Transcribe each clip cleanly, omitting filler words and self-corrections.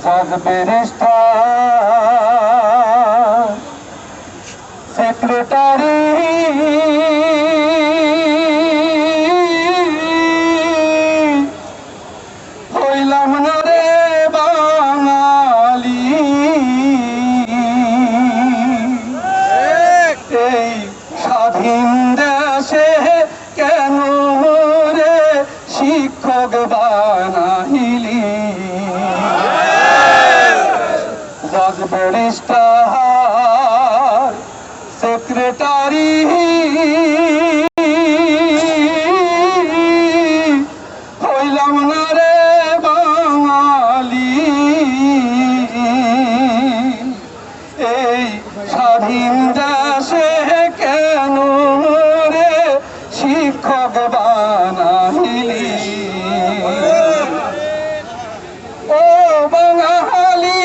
জজ barrister secretary হইলাম না রে বাঙালি। এই স্বাধীন দেশে কেন রে শিক্ষক বানাইলি। জজ ব্যারিস্টার সেক্রেটারি হইলাম না রে বাঙালি। এই স্বাধীন দেশে কেন রে শিক্ষক বানাইলি। ও বাঙালি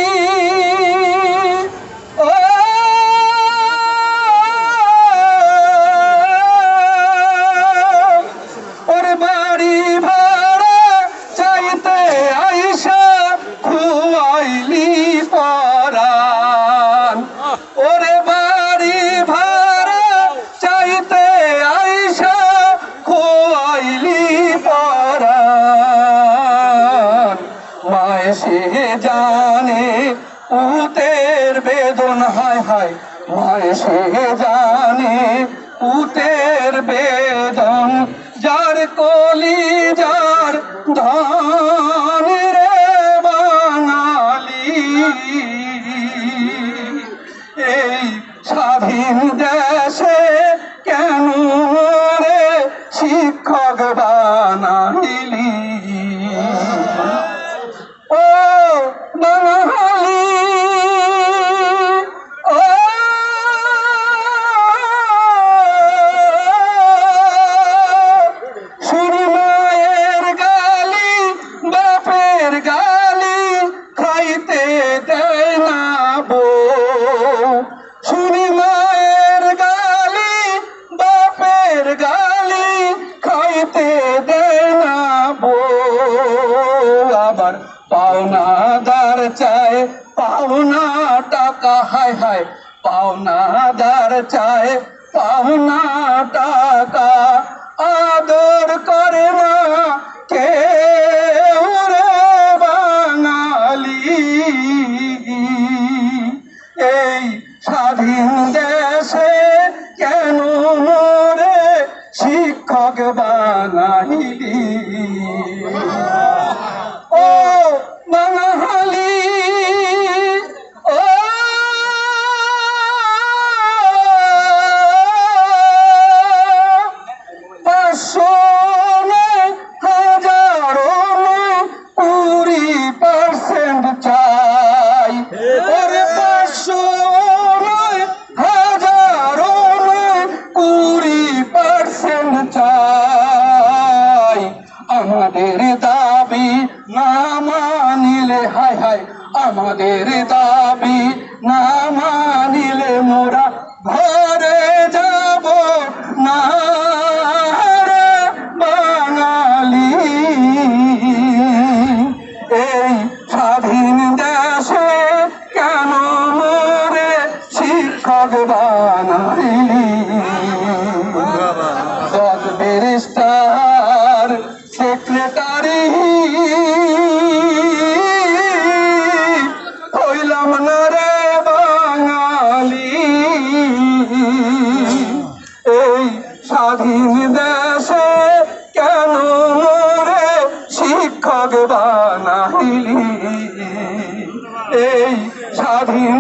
সে জানে পুতের বেদন। হায় হায় মায় সে জানে পুতের বেদন। যার কলি যার ধন রে বাঙালি। এই স্বাধীন দেশে কেন রে শিক্ষক বানাইলি। ও বাঙালি ও শুনি মায়ের গালি বাপের গালি খাইতে দেয় না বউ। শুনি মায়ের গালি বাপের গালি খাইতে দেয় না বউ। আবার পাওনাদার চায় পাওনা টাকা। হায় হায় পাওনাদার চায় পাওনা টাকা। আদর করে না কেউ রে বাঙালি। এই স্বাধীন দেশে কেন রে শিক্ষক বানাইলি। ও বাঙালি ও পাঁচশো নয় হাজারো নয় 20% চাই। ওরে 500 নয় হাজারো নয় 20% চাই। আমাদের দাবি না মানিলে হায় হায় আমাদের দাবি না মানিলে মোরা ঘরে যাব না রে বাঙালি। এই স্বাধীন দেশে কেন রে শিক্ষক বানাইলি। জজ ব্যারিস্টার সেক্রেটারি হইলাম না রে বাঙালি। এই স্বাধীন দেশে কেন রে শিক্ষক বানাইলি। এই স্বাধীন